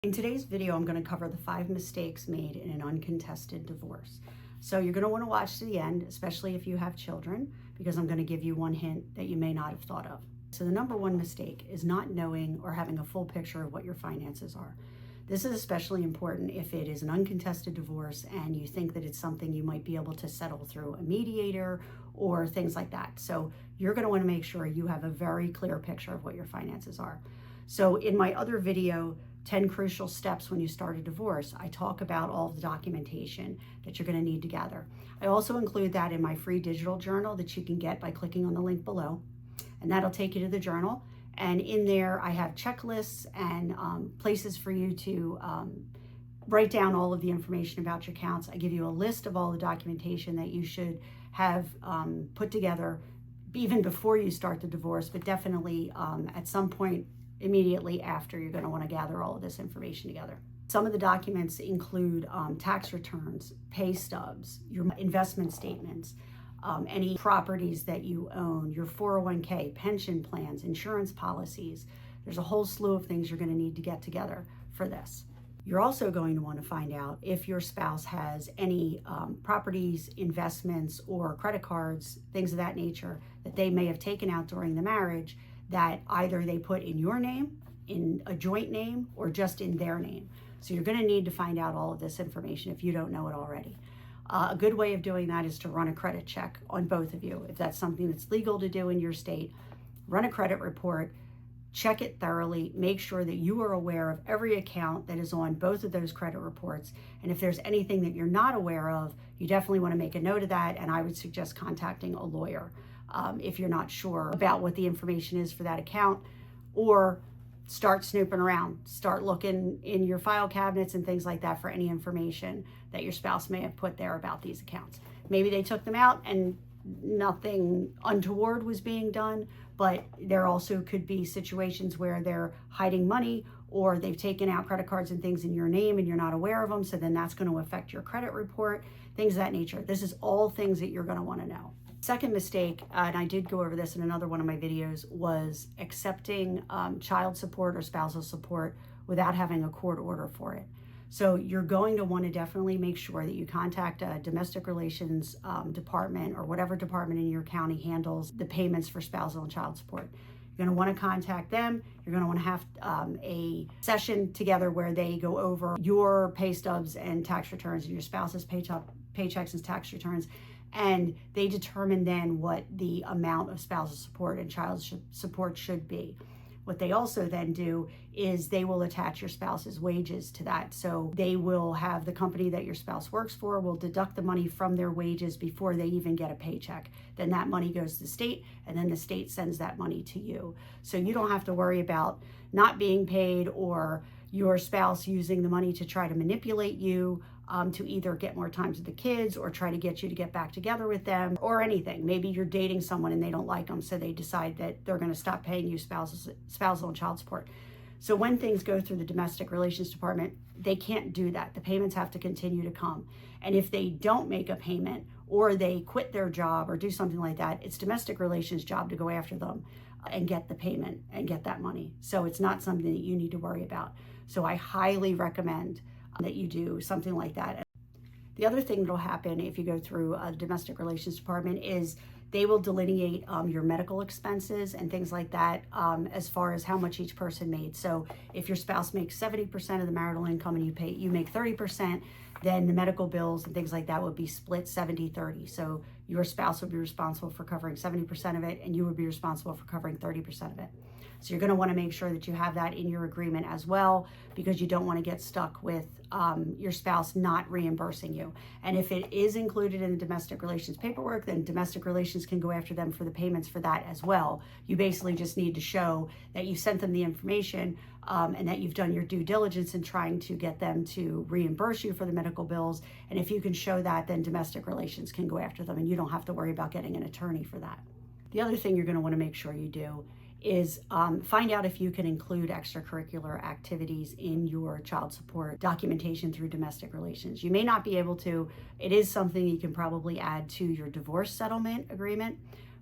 In today's video, I'm going to cover the 5 mistakes made in an uncontested divorce. So you're going to want to watch to the end, especially if you have children, because I'm going to give you one hint that you may not have thought of. So the number one mistake is not knowing or having a full picture of what your finances are. This is especially important if it is an uncontested divorce and you think that it's something you might be able to settle through a mediator or things like that. So you're going to want to make sure you have a very clear picture of what your finances are. So in my other video, 10 crucial steps when you start a divorce, I talk about all of the documentation that you're going to need to gather. I also include that in my free digital journal that you can get by clicking on the link below, and that'll take you to the journal. And in there, I have checklists and places for you to write down all of the information about your accounts. I give you a list of all the documentation that you should have put together even before you start the divorce, but definitely at some point immediately after, you're going to want to gather all of this information together. Some of the documents include tax returns, pay stubs, your investment statements, any properties that you own, your 401k, pension plans, insurance policies. There's a whole slew of things you're going to need to get together for this. You're also going to want to find out if your spouse has any properties, investments, or credit cards, things of that nature that they may have taken out during the marriage that either they put in your name, in a joint name, or just in their name. So you're going to need to find out all of this information if you don't know it already. A good way of doing that is to run a credit check on both of you. If that's something that's legal to do in your state, run a credit report, check it thoroughly, make sure that you are aware of every account that is on both of those credit reports. And if there's anything that you're not aware of, you definitely want to make a note of that. And I would suggest contacting a lawyer if you're not sure about what the information is for that account, or start snooping around, start looking in your file cabinets and things like that for any information that your spouse may have put there about these accounts. Maybe they took them out and nothing untoward was being done, but there also could be situations where they're hiding money, or they've taken out credit cards and things in your name and you're not aware of them, so then that's going to affect your credit report, things of that nature. This is all things that you're going to want to know. Second mistake, and I did go over this in another one of my videos, was accepting child support or spousal support without having a court order for it. So you're going to want to definitely make sure that you contact a domestic relations department or whatever department in your county handles the payments for spousal and child support. You're going to want to contact them. You're going to want to have a session together where they go over your pay stubs and tax returns and your spouse's paychecks and tax returns. And they determine then what the amount of spousal support and child support should be. What they also then do is they will attach your spouse's wages to that. So they will have the company that your spouse works for will deduct the money from their wages before they even get a paycheck. Then that money goes to the state, and then the state sends that money to you. So you don't have to worry about not being paid or your spouse using the money to try to manipulate you to either get more time with the kids or try to get you to get back together with them or anything. Maybe you're dating someone and they don't like them, so they decide that they're going to stop paying you spousal and child support. So when things go through the domestic relations department, they can't do that. The payments have to continue to come. And if they don't make a payment or they quit their job or do something like that, it's domestic relations' job to go after them and get the payment and get that money. So it's not something that you need to worry about. So I highly recommend that you do something like that. The other thing that'll happen if you go through a domestic relations department is they will delineate your medical expenses and things like that as far as how much each person made. So if your spouse makes 70% of the marital income and you make 30%, then the medical bills and things like that would be split 70-30. So your spouse would be responsible for covering 70% of it, and you would be responsible for covering 30% of it. So you're going to want to make sure that you have that in your agreement as well, because you don't want to get stuck with your spouse not reimbursing you. And if it is included in the domestic relations paperwork, then domestic relations can go after them for the payments for that as well. You basically just need to show that you sent them the information and that you've done your due diligence in trying to get them to reimburse you for the medical bills. And if you can show that, then domestic relations can go after them, and you don't have to worry about getting an attorney for that. The other thing you're going to want to make sure you do is find out if you can include extracurricular activities in your child support documentation through domestic relations. You may not be able to. It is something you can probably add to your divorce settlement agreement,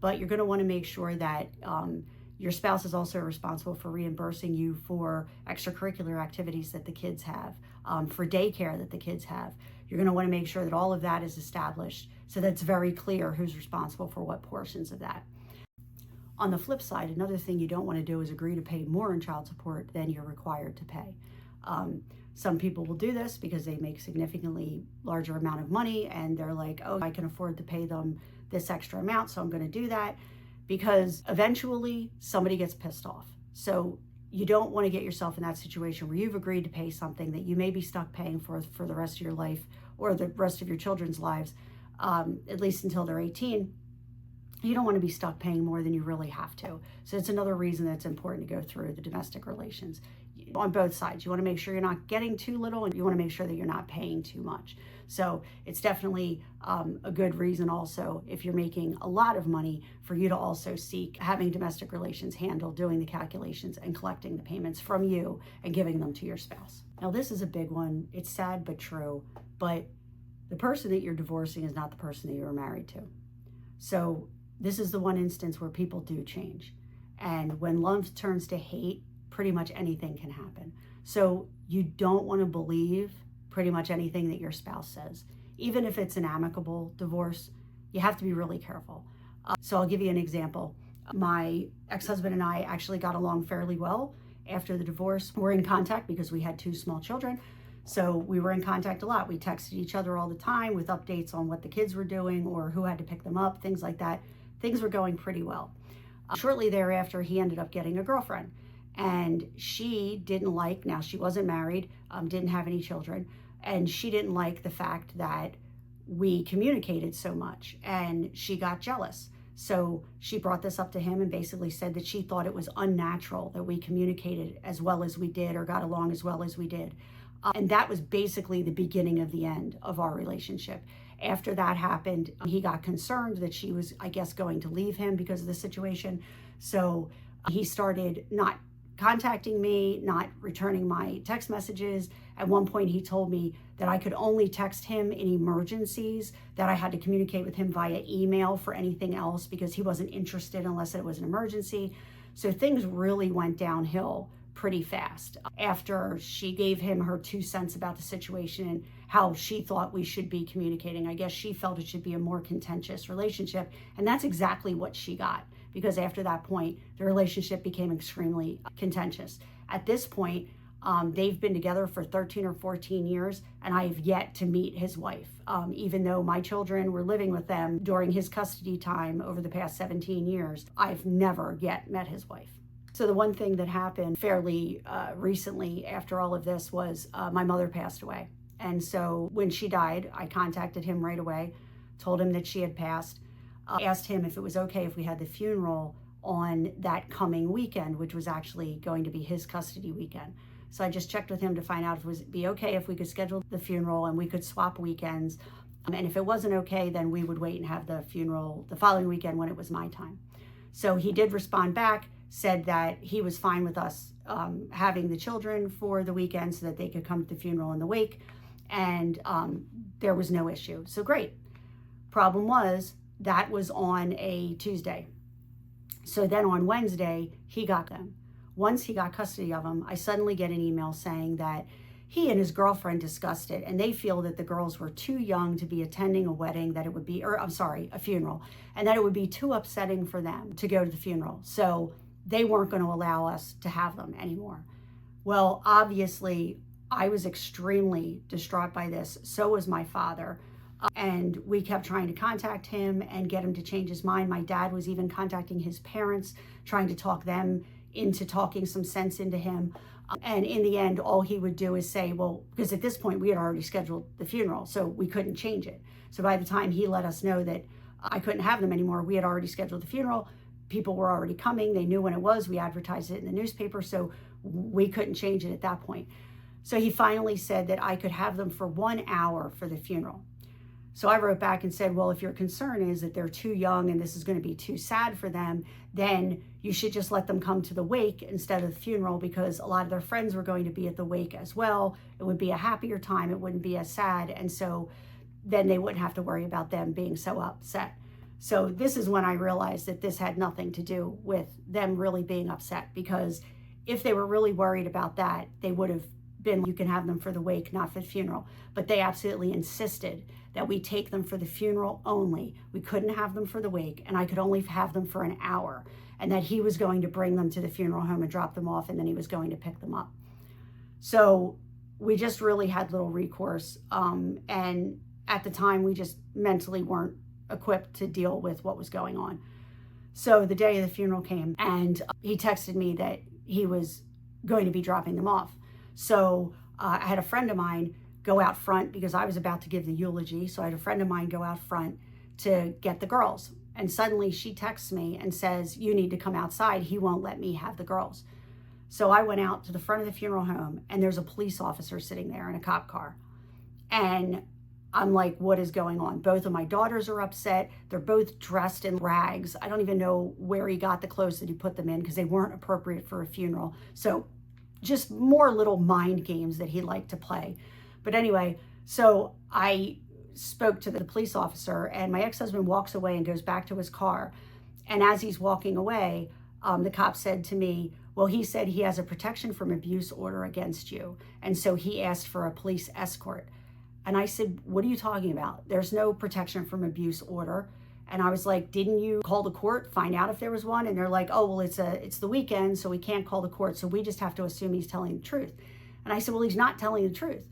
but you're going to want to make sure that Your spouse is also responsible for reimbursing you for extracurricular activities that the kids have, for daycare that the kids have. You're going to want to make sure that all of that is established so that it's very clear who's responsible for what portions of that. On the flip side, another thing you don't want to do is agree to pay more in child support than you're required to pay. Some people will do this because they make significantly larger amount of money and they're like, oh, I can afford to pay them this extra amount, so I'm going to do that, because eventually somebody gets pissed off. So you don't want to get yourself in that situation where you've agreed to pay something that you may be stuck paying for the rest of your life or the rest of your children's lives, at least until they're 18. You don't want to be stuck paying more than you really have to. So it's another reason that it's important to go through the domestic relations on both sides. You want to make sure you're not getting too little, and you want to make sure that you're not paying too much. So it's definitely a good reason also, if you're making a lot of money, for you to also seek having domestic relations handle doing the calculations and collecting the payments from you and giving them to your spouse. Now, this is a big one. It's sad but true, but the person that you're divorcing is not the person that you were married to. So this is the one instance where people do change. And when love turns to hate, pretty much anything can happen. So you don't want to believe pretty much anything that your spouse says. Even if it's an amicable divorce, you have to be really careful. So I'll give you an example. My ex-husband and I actually got along fairly well after the divorce. We're in contact because we had 2 small children. So we were in contact a lot. We texted each other all the time with updates on what the kids were doing or who had to pick them up, things like that. Things were going pretty well. Shortly thereafter, he ended up getting a girlfriend. And she didn't like, now she wasn't married, didn't have any children, and she didn't like the fact that we communicated so much, and she got jealous. So she brought this up to him and basically said that she thought it was unnatural that we communicated as well as we did or got along as well as we did. And that was basically the beginning of the end of our relationship. After that happened, he got concerned that she was, I guess, going to leave him because of the situation. So he started not contacting me, not returning my text messages. At one point, he told me that I could only text him in emergencies, that I had to communicate with him via email for anything else because he wasn't interested unless it was an emergency. So things really went downhill pretty fast after she gave him her 2 cents about the situation and how she thought we should be communicating. I guess she felt it should be a more contentious relationship, and that's exactly what she got, because after that point, the relationship became extremely contentious. At this point, they've been together for 13 or 14 years, and I have yet to meet his wife, even though my children were living with them during his custody time over the past 17 years. I've never yet met his wife. So the one thing that happened fairly recently after all of this was my mother passed away. And so when she died, I contacted him right away, told him that she had passed, asked him if it was okay if we had the funeral on that coming weekend, which was actually going to be his custody weekend. So I just checked with him to find out if it would be okay if we could schedule the funeral and we could swap weekends. And if it wasn't okay, then we would wait and have the funeral the following weekend when it was my time. So he did respond back, said that he was fine with us having the children for the weekend so that they could come to the funeral in the wake, and there was no issue. So great. Problem was, that was on a Tuesday. So then on Wednesday, he got them. Once he got custody of them, I suddenly get an email saying that he and his girlfriend discussed it, and they feel that the girls were too young to be attending a wedding, that it would be, or I'm sorry, a funeral, and that it would be too upsetting for them to go to the funeral. So they weren't going to allow us to have them anymore. Well, obviously, I was extremely distraught by this. So was my father. And we kept trying to contact him and get him to change his mind. My dad was even contacting his parents, trying to talk them into talking some sense into him. And in the end, all he would do is say, well, because at this point we had already scheduled the funeral, so we couldn't change it. So by the time he let us know that I couldn't have them anymore, we had already scheduled the funeral. People were already coming. They knew when it was. We advertised it in the newspaper, so we couldn't change it at that point. So he finally said that I could have them for 1 hour for the funeral. So I wrote back and said, well, if your concern is that they're too young and this is going to be too sad for them, then you should just let them come to the wake instead of the funeral, because a lot of their friends were going to be at the wake as well. It would be a happier time. It wouldn't be as sad. And so then they wouldn't have to worry about them being so upset. So this is when I realized that this had nothing to do with them really being upset, because if they were really worried about that, they would have been, you can have them for the wake, not for the funeral. But they absolutely insisted that we take them for the funeral only. We couldn't have them for the wake, and I could only have them for an hour, and that he was going to bring them to the funeral home and drop them off, and then he was going to pick them up. So we just really had little recourse. And at the time, we just mentally weren't equipped to deal with what was going on. So the day of the funeral came, and he texted me that he was going to be dropping them off. So I had a friend of mine go out front, because I was about to give the eulogy. So I had a friend of mine go out front to get the girls. And suddenly she texts me and says, you need to come outside. He won't let me have the girls. So I went out to the front of the funeral home, and there's a police officer sitting there in a cop car. And I'm like, what is going on? Both of my daughters are upset. They're both dressed in rags. I don't even know where he got the clothes that he put them in, because they weren't appropriate for a funeral. So just more little mind games that he liked to play. But anyway, so I spoke to the police officer, and my ex-husband walks away and goes back to his car. And as he's walking away, the cop said to me, well, he said he has a protection from abuse order against you. And so he asked for a police escort. And I said, what are you talking about? There's no protection from abuse order. And I was like, didn't you call the court, find out if there was one? And they're like, oh, well, it's the weekend, so we can't call the court. So we just have to assume he's telling the truth. And I said, well, he's not telling the truth.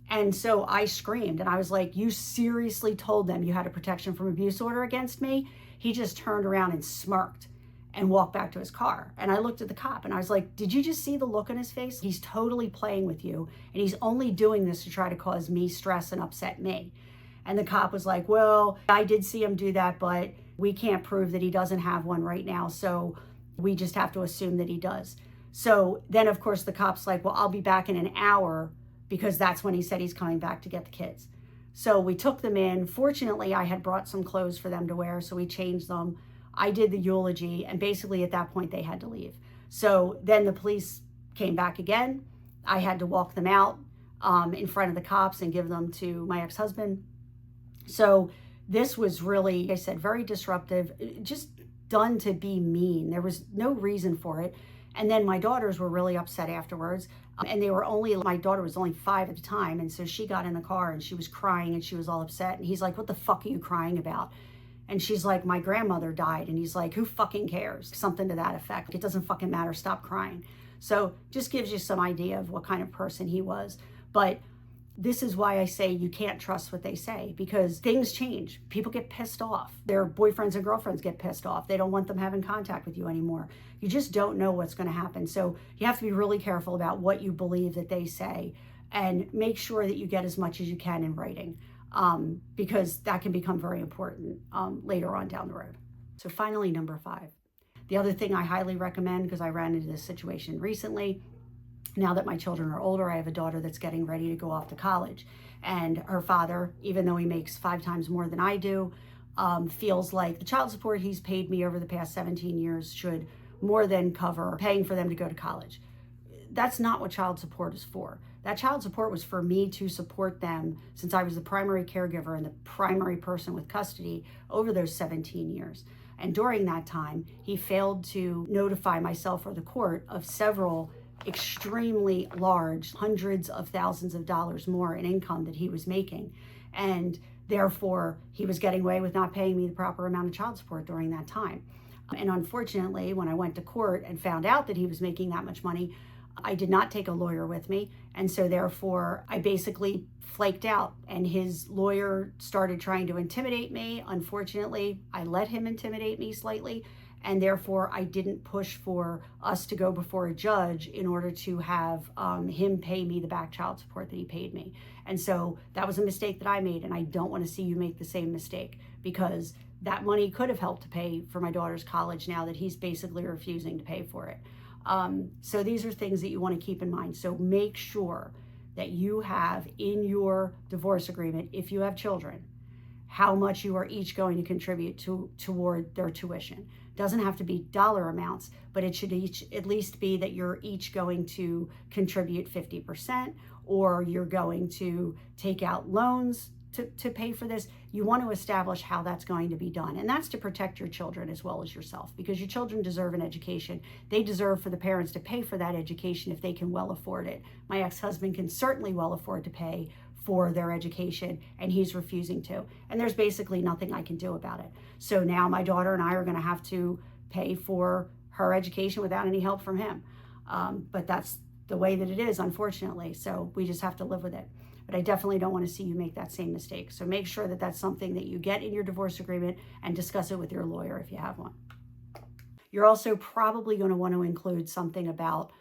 And so I screamed, and I was like, you seriously told them you had a protection from abuse order against me? He just turned around and smirked and walked back to his car. And I looked at the cop, and I was like, did you just see the look on his face? He's totally playing with you, and he's only doing this to try to cause me stress and upset me. And the cop was like, well, I did see him do that, but we can't prove that he doesn't have one right now, so we just have to assume that he does. So then, of course, the cop's like, well, I'll be back in an hour, because that's when he said he's coming back to get the kids. So we took them in. Fortunately, I had brought some clothes for them to wear, so we changed them. I did the eulogy, and basically at that point they had to leave. So then the police came back again. I had to walk them out in front of the cops and give them to my ex-husband. So this was really, like I said, very disruptive, just done to be mean. There was no reason for it. And then my daughters were really upset afterwards. And my daughter was only 5 at the time. And so she got in the car and she was crying and she was all upset. And he's like, what the fuck are you crying about? And she's like, my grandmother died. And he's like, who fucking cares? Something to that effect. It doesn't fucking matter. Stop crying. So just gives you some idea of what kind of person he was. But this is why I say you can't trust what they say, because things change. People get pissed off. Their boyfriends and girlfriends get pissed off. They don't want them having contact with you anymore. You just don't know what's going to happen. So you have to be really careful about what you believe that they say, and make sure that you get as much as you can in writing, because that can become very important later on down the road. So finally, number 5. The other thing I highly recommend, because I ran into this situation recently, now that my children are older, I have a daughter that's getting ready to go off to college. And her father, even though he makes 5 times more than I do, feels like the child support he's paid me over the past 17 years should more than cover paying for them to go to college. That's not what child support is for. That child support was for me to support them, since I was the primary caregiver and the primary person with custody over those 17 years. And during that time, he failed to notify myself or the court of several extremely large, hundreds of thousands of dollars more in income that he was making. And therefore, he was getting away with not paying me the proper amount of child support during that time. And unfortunately, when I went to court and found out that he was making that much money, I did not take a lawyer with me. And so therefore, I basically flaked out, and his lawyer started trying to intimidate me. Unfortunately, I let him intimidate me slightly. And therefore, I didn't push for us to go before a judge in order to have him pay me the back child support that he paid me. And so that was a mistake that I made, and I don't want to see you make the same mistake, because that money could have helped to pay for my daughter's college now that he's basically refusing to pay for it. So these are things that you want to keep in mind. So make sure that you have in your divorce agreement, if you have children, how much you are each going to contribute toward their tuition. Doesn't have to be dollar amounts, but it should at least be that you're each going to contribute 50%, or you're going to take out loans to pay for this, you want to establish how that's going to be done. And that's to protect your children as well as yourself, because your children deserve an education. They deserve for the parents to pay for that education if they can well afford it. My ex-husband can certainly well afford to pay for their education, and he's refusing to. And there's basically nothing I can do about it. So now my daughter and I are going to have to pay for her education without any help from him. But that's the way that it is, unfortunately. So we just have to live with it. But I definitely don't want to see you make that same mistake. So make sure that that's something that you get in your divorce agreement and discuss it with your lawyer if you have one. You're also probably going to want to include something about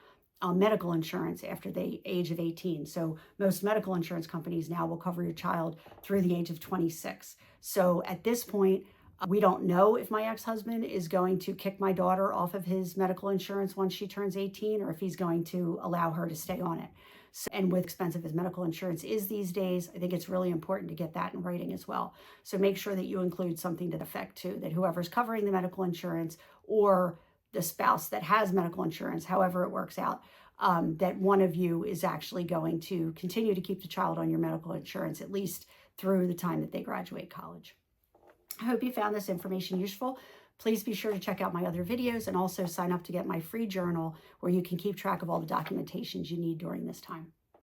medical insurance after the age of 18. So most medical insurance companies now will cover your child through the age of 26. So at this point, we don't know if my ex-husband is going to kick my daughter off of his medical insurance once she turns 18, or if he's going to allow her to stay on it. So, and with expensive as medical insurance is these days, I think it's really important to get that in writing as well. So make sure that you include something to the effect too, that whoever's covering the medical insurance or the spouse that has medical insurance, however it works out, that one of you is actually going to continue to keep the child on your medical insurance, at least through the time that they graduate college. I hope you found this information useful. Please be sure to check out my other videos and also sign up to get my free journal where you can keep track of all the documentations you need during this time.